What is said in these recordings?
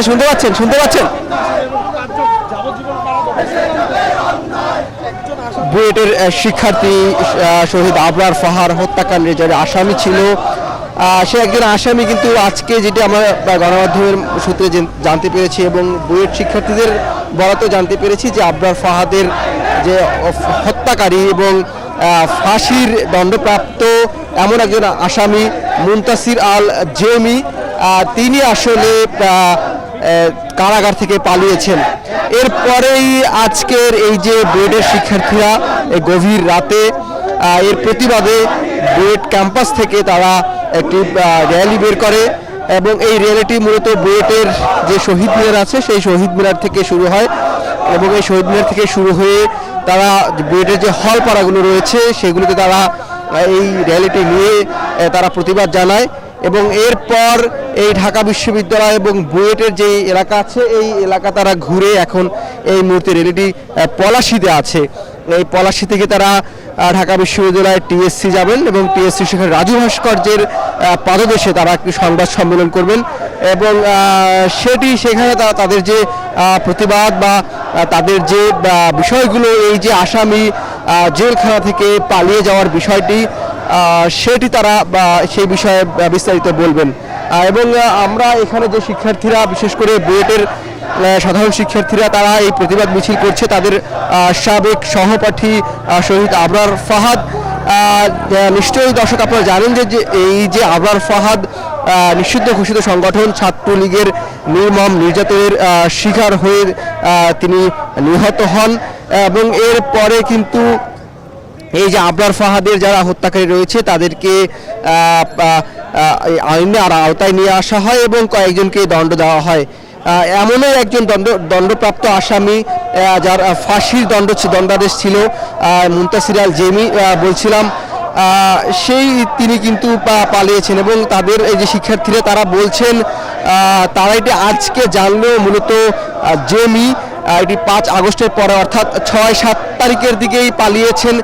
শুনতে পাচ্ছেন বুয়েটের শিক্ষার্থী শহীদ আবরার ফাহার হত্যাকাণ্ডের যারা আসামি ছিল সে একজন আসামি, কিন্তু আজকে যেটা আমরা গণমাধ্যমের সূত্রে জানতে পেরেছি এবং বুয়েট শিক্ষার্থীদের বরাতে জানতে পেরেছি যে আবরার ফাহাদের যে হত্যাকারী এবং ফাঁসির দণ্ডপ্রাপ্ত এমন একজন আসামি মুনতাসির আল জেমি, তিনি আসলে কারাগার থেকে পালিয়েছেন। এরপরেই আজকের এই যে বুয়েটের শিক্ষার্থীরা গভীর রাতে এর প্রতিবাদে বুয়েট ক্যাম্পাস থেকে তারা একটি র্যালি বের করে এবং এই র্যালিটি মূলত বুয়েটের যে শহীদ মিনার আছে সেই শহীদ মিনার থেকে শুরু হয় এবং এই শহীদ মিনার থেকে শুরু হয়ে তারা বুয়েটের যে হল পাড়াগুলো রয়েছে সেগুলোতে তারা এই র্যালিটি নিয়ে তারা প্রতিবাদ জানায় এবং এরপর এই ঢাকা বিশ্ববিদ্যালয় এবং বুয়েটের যে এলাকা আছে এই এলাকা তারা ঘুরে এখন এই মুহূর্তে র্যালিটি পলাশীতে আছে। এই পলাশী থেকে তারা ঢাকা বিশ্ববিদ্যালয়ের টিএসসি যাবেন এবং টিএসসি সেখানে রাজু ভাস্কর্যের পাদদেশে তারা একটি সংবাদ সম্মেলন করবেন এবং সেখানে তারা তাদের যে প্রতিবাদ বা তাদের যে বিষয়গুলো, এই যে আসামি জেলখানা থেকে পালিয়ে যাওয়ার বিষয়টি, সেটি তারা সেই বিষয়ে বিস্তারিত বলবেন। এবং আমরা এখানে যে শিক্ষার্থীরা, বিশেষ করে বুয়েটের সাধারণ শিক্ষার্থীরা, তারা এই প্রতিবাদ মিছিল করছে তাদের সাবেক সহপাঠী শহীদ আবরার ফাহাদ। নিশ্চয়ই দর্শক আপনারা জানেন যে এই যে আবরার ফাহাদ নিষিদ্ধ ঘোষিত সংগঠন ছাত্রলীগের নির্মম নির্যাতনের শিকার হয়ে তিনি নিহত হন এবং এর পরে কিন্তু এই যে আবরার ফাহাদের যারা হত্যাকারী রয়েছে তাদেরকে আইনের আওতায় নিয়ে আসা হয় এবং কয়েকজনকে দণ্ড দেওয়া হয়। এমনই একজন দণ্ডপ্রাপ্ত আসামি যার ফাঁসির দণ্ডাদেশ ছিল মুনতাসির আল জেমি বলছিলাম, তিনি কিন্তু পালিয়েছেন এবং তাদের এই যে শিক্ষার্থীরা তারা বলছেন তারা এটি আজকে জানলেও মূলত জেমি এটি 5 আগস্টের পরে অর্থাৎ 6-7 তারিখের দিকেই পালিয়েছেন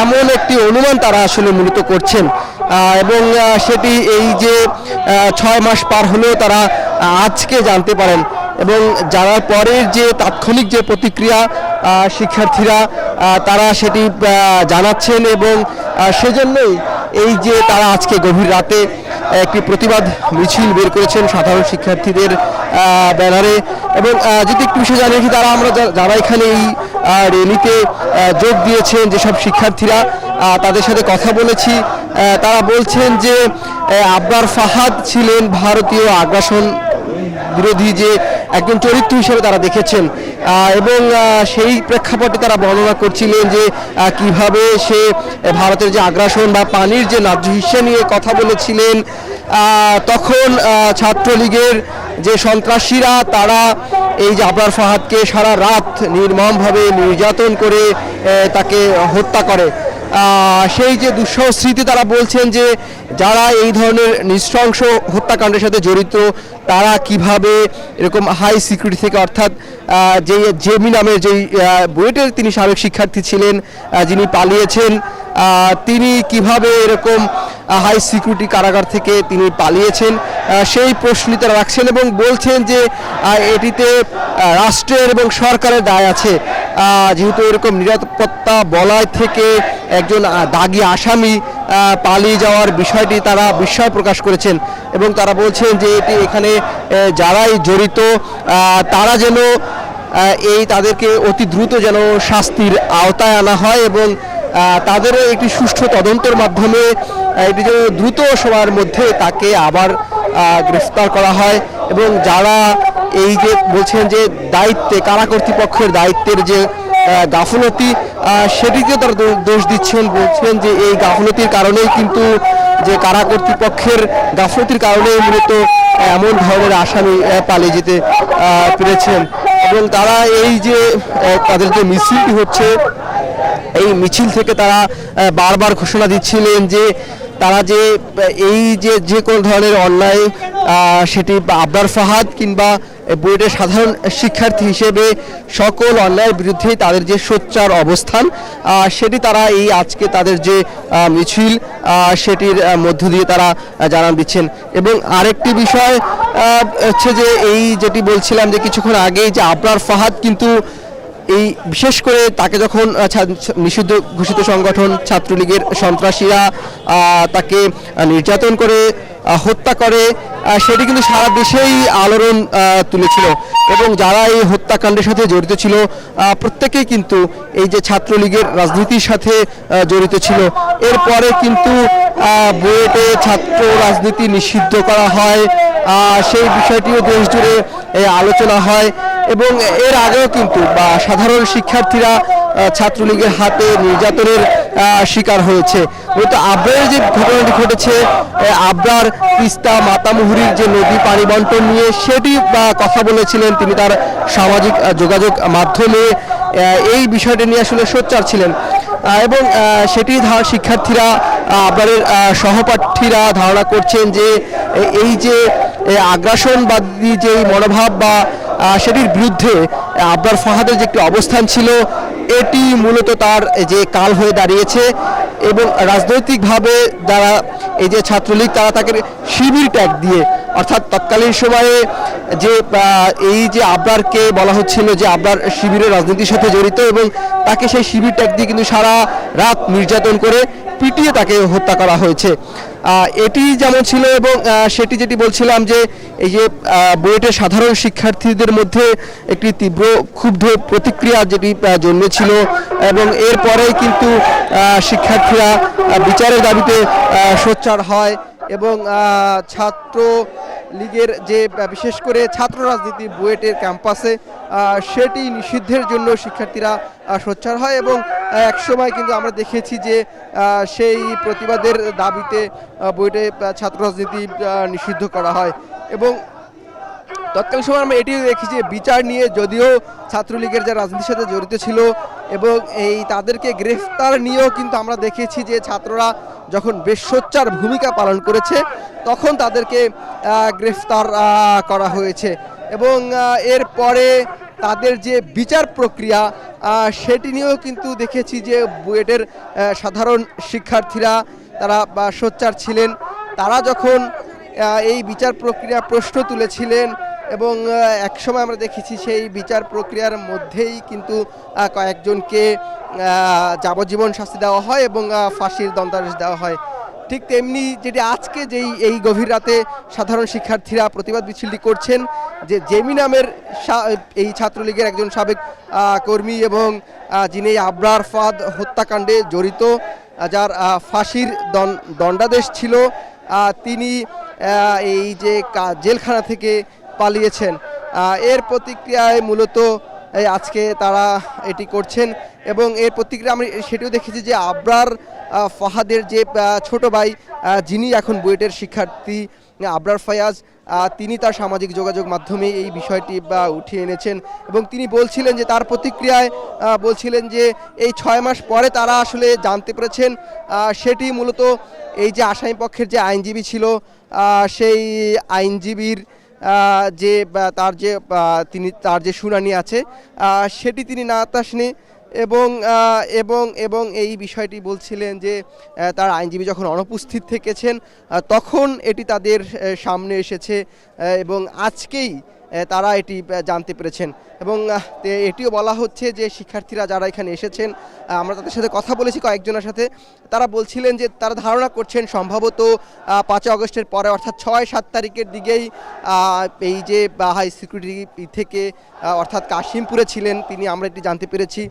এমন একটি অনুমান তারা আসলে মূলত করছেন এবং সেটি এই যে 6 মাস পার হলেও তারা আজকে জানতে পারেন এবং জানার পরের যে তাৎক্ষণিক যে প্রতিক্রিয়া শিক্ষার্থীরা তারা সেটি জানাচ্ছেন এবং সেজন্যই এই যে তারা আজকে গভীর রাতে একটি প্রতিবাদ মিছিল বের করেছেন সাধারণ শিক্ষার্থীদের ব্যানারে। এবং যদি একটু বিষয় জানিয়ে কি তারা আমরা যারা এখানে এই র্যালিতে যোগ দিয়েছেন যেসব শিক্ষার্থীরা, তাদের সাথে কথা বলেছি, তারা বলছেন যে আবরার ফাহাদ ছিলেন ভারতীয় আগ্রাসন বিরোধী যে একজন চরিত্র হিসেবে তারা দেখেছেন এবং সেই প্রেক্ষাপটে তারা বর্ণনা করছিলেন যে কিভাবে সে ভারতের যে আগ্রাসন বা পানির যে ন্যায্য হিস্সা নিয়ে কথা বলেছিলেন। তখন ছাত্রলীগের যে সন্ত্রাসীরা তারা এই যে আবরার ফাহাদকে সারা রাত নির্মমভাবে নির্যাতন করে তাকে হত্যা করে। সেই যে দুঃসহ স্মৃতি, তারা বলছেন যে যারা এই ধরনের নৃশংস হত্যাকাণ্ডের সাথে জড়িত তারা কিভাবে এরকম হাই সিকিউরিটি থেকে, অর্থাৎ যে জেমি নামের যেই বুয়েটের তিনি সাবেক শিক্ষার্থী ছিলেন যিনি পালিয়েছেন, তিনি কিভাবে এরকম হাই সিকিউরিটি কারাগার থেকে তিনি পালিয়েছেন সেই প্রশ্ন তারা রাখছেন এবং বলছেন যে এটিতে রাষ্ট্রের এবং সরকারের দায় আছে, যেহেতু এরকম নিরাপত্তা বলয় থেকে একজন দাগী আসামি পালিয়ে যাওয়ার বিষয়টি তারা বিস্ময় প্রকাশ করেছেন এবং তারা বলছেন যে এটি এখানে যারাই জড়িত তারা যেন তাদেরকে অতি দ্রুত যেন শাস্তির আওতায় আনা হয় এবং তাদের একটি সুষ্ঠু তদন্তের মাধ্যমে এটি যেন দ্রুত সময়ের মধ্যে তাকে আবার গ্রেফতার করা হয় এবং যারা এই যে বলছেন যে দায়িত্বে কারা কর্তৃপক্ষের দায়িত্বের যে গাফলতি সেটিকেও তারা দোষ দিচ্ছেন, বলছেন যে এই গাফলতির কারণেই কিন্তু যে কারা কর্তৃপক্ষের গাফলতির কারণেই মূলত এমন ধরনের আসামি পালিয়ে যেতে পেরেছেন এবং তারা এই যে তাদের যে মিছিলটি হচ্ছে এই মিছিল থেকে তারা বারবার ঘোষণা দিচ্ছিলেন যে তারা যে এই যে কোনো ধরনের অন্যায় সেটি আবরার ফাহাদ কিংবা বুয়েটের সাধারণ শিক্ষার্থী হিসেবে সকল অন্যায়ের বিরুদ্ধে তাদের যে সোচ্চার অবস্থান সেটি তারা এই আজকে তাদের যে মিছিল সেটির মধ্য দিয়ে তারা জানান দিচ্ছেন। এবং আরেকটি বিষয় হচ্ছে যে এই যেটি বলছিলাম যে কিছুক্ষণ আগেই যে আবরার ফাহাদ কিন্তু এই বিশেষ করে তাকে যখন নিষিদ্ধ ঘোষিত সংগঠন ছাত্রলীগের সন্ত্রাসীরা তাকে নির্যাতন করে হত্যা করে সেটি কিন্তু সারা দেশেই আলোড়ন তুলেছিল এবং যারা এই হত্যাকাণ্ডের সাথে জড়িত ছিল প্রত্যেকেই কিন্তু এই যে ছাত্রলীগের রাজনীতির সাথে জড়িত ছিল। এরপরে কিন্তু বুয়েটে ছাত্র রাজনীতি নিষিদ্ধ করা হয়, সেই বিষয়টিও দেশ জুড়ে আলোচনা হয় এবং এর আগেও কিন্তু সাধারণ শিক্ষার্থীরা ছাত্রলীগের হাতে নির্যাতনের শিকার হয়েছে। মূলত আবরারের যে ঘটনাটি ঘটেছে, আবরার তিস্তা মাতামুহুরীর যে নদী পানি বন্টন নিয়ে সেটি কথা বলেছিলেন তিনি তার সামাজিক যোগাযোগ মাধ্যমে, এই বিষয়টি নিয়ে আসলে সোচ্চার ছিলেন এবং সেটি শিক্ষার্থীরা আবরারের সহপাঠীরা ধারণা করছেন যে এই যে আগ্রাসনবাদী যে মনোভাব সেটির বিরুদ্ধে আবরার ফাহাদের যে একটি অবস্থান ছিল এটি মূলত তার যে কাল হয়ে দাঁড়িয়েছে এবং রাজনৈতিকভাবে যারা এই যে ছাত্রলীগ তারা তাকে শিবির ট্যাগ দিয়ে, অর্থাৎ তৎকালীন সময়ে যে এই যে আবরারকে বলা হচ্ছিল যে আবরার শিবিরের রাজনীতির সাথে জড়িত এবং তাকে সেই শিবির ট্যাগ দিয়ে কিন্তু সারা রাত নির্যাতন করে পিটিয়ে তাকে হত্যা করা হয়েছে। এটি যেমন ছিল এবং সেটি যেটি বলছিলাম যে এই যে বুয়েটের সাধারণ শিক্ষার্থীদের মধ্যে একটি তীব্র ক্ষুব্ধ প্রতিক্রিয়া যেটি জন্মেছিল এবং এরপরেই কিন্তু শিক্ষার্থীরা বিচারের দাবিতে সোচ্চার হয় এবং ছাত্র লীগের যে বিশেষ করে ছাত্র রাজনীতি বুয়েটের ক্যাম্পাসে সেটি নিষিদ্ধের জন্য শিক্ষার্থীরা সোচ্চার হয় এবং একসময় কিন্তু আমরা দেখেছি যে সেই প্রতিবাদের দাবিতে বুয়েটে ছাত্র রাজনীতি নিষিদ্ধ করা হয় এবং তৎকালীন সময় আমরা এটিও দেখি যে বিচার নিয়ে যদিও ছাত্রলীগের যারা রাজনীতির সাথে জড়িত ছিল এবং এই তাদেরকে গ্রেফতার নিয়েও কিন্তু আমরা দেখেছি যে ছাত্ররা যখন বেশ সোচ্চার ভূমিকা পালন করেছে তখন তাদেরকে গ্রেফতার করা হয়েছে এবং এরপরে তাদের যে বিচার প্রক্রিয়া সেটি নিয়েও কিন্তু দেখেছি যে বুয়েটের সাধারণ শিক্ষার্থীরা তারা সোচ্চার ছিলেন। তারা যখন এই বিচার প্রক্রিয়া প্রশ্ন তুলেছিলেন এবং একসময় আমরা দেখেছি সেই বিচার প্রক্রিয়ার মধ্যেই কিন্তু কয়েকজনকে যাবজ্জীবন শাস্তি দেওয়া হয় এবং ফাঁসির দণ্ডাদেশ দেওয়া হয়। ঠিক তেমনি যেটি আজকে যেই এই গভীর রাতে সাধারণ শিক্ষার্থীরা প্রতিবাদ মিছিলটি করছেন যে জেমি নামের এই ছাত্রলীগের একজন সাবেক কর্মী এবং যিনি আবরার ফাহাদ হত্যাকাণ্ডে জড়িত, যার ফাঁসির দণ্ডাদেশ ছিল, তিনি এই যে জেলখানা থেকে পালিয়েছেন। এর প্রতিক্রিয়ায় মূলত আজকে তারা এটি করছেন এবং এর প্রতিক্রিয়া আমরা সেটিও দেখেছি যে আবরার ফাহাদের যে ছোট ভাই যিনি এখন বুয়েটের শিক্ষার্থী আবরার ফায়াজ, তিনি তার সামাজিক যোগাযোগ মাধ্যমে এই বিষয়টি উঠিয়ে এনেছেন এবং তিনি বলছিলেন যে তার প্রতিক্রিয়ায় বলছিলেন যে এই 6 মাস পরে তারা আসলে জানতে পেরেছেন সেটি মূলত এই যে আসামি পক্ষের যে আইনজীবী ছিল সেই আইনজীবীর যে তার যে শুনানি আছে সেটি তিনি না আসেনি এবং এবং এবং এই বিষয়টি বলছিলেন যে তার আইনজীবী যখন অনুপস্থিত থেকেছেন তখন এটি তাদের সামনে এসেছে এবং আজকেই তারা এটি জানতে পেরেছেন এবং এটিও বলা হচ্ছে যে শিক্ষার্থীরা যারা এখানে এসেছেন, আমরা তাদের সাথে কথা বলেছি কয়েকজনের সাথে, তারা বলছিলেন যে তারা ধারণা করছেন সম্ভবত 5 আগস্টের পরে অর্থাৎ 6-7 তারিখের দিকেই এই যে হাই সিকিউরিটি থেকে অর্থাৎ কাশিমপুরে ছিলেন তিনি, আমরা এটি জানতে পেরেছি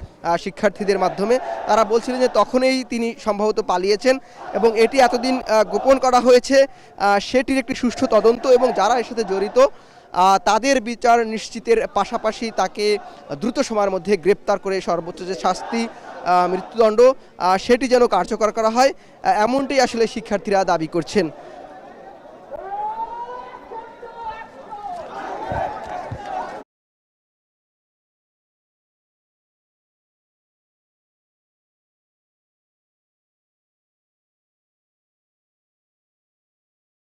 শিক্ষার্থীদের মাধ্যমে। তারা বলছিলেন যে তখনই তিনি সম্ভবত পালিয়েছেন এবং এটি এতদিন গোপন করা হয়েছে সেটির একটি সুষ্ঠু তদন্ত এবং যারা এর সাথে জড়িত তাদের বিচার নিশ্চিতের পাশাপাশি তাকে দ্রুত সময়ের মধ্যে গ্রেপ্তার করে সর্বোচ্চ যে শাস্তি মৃত্যুদণ্ড সেটি যেন কার্যকর করা হয়, এমনটাই আসলে শিক্ষার্থীরা দাবি করছেন।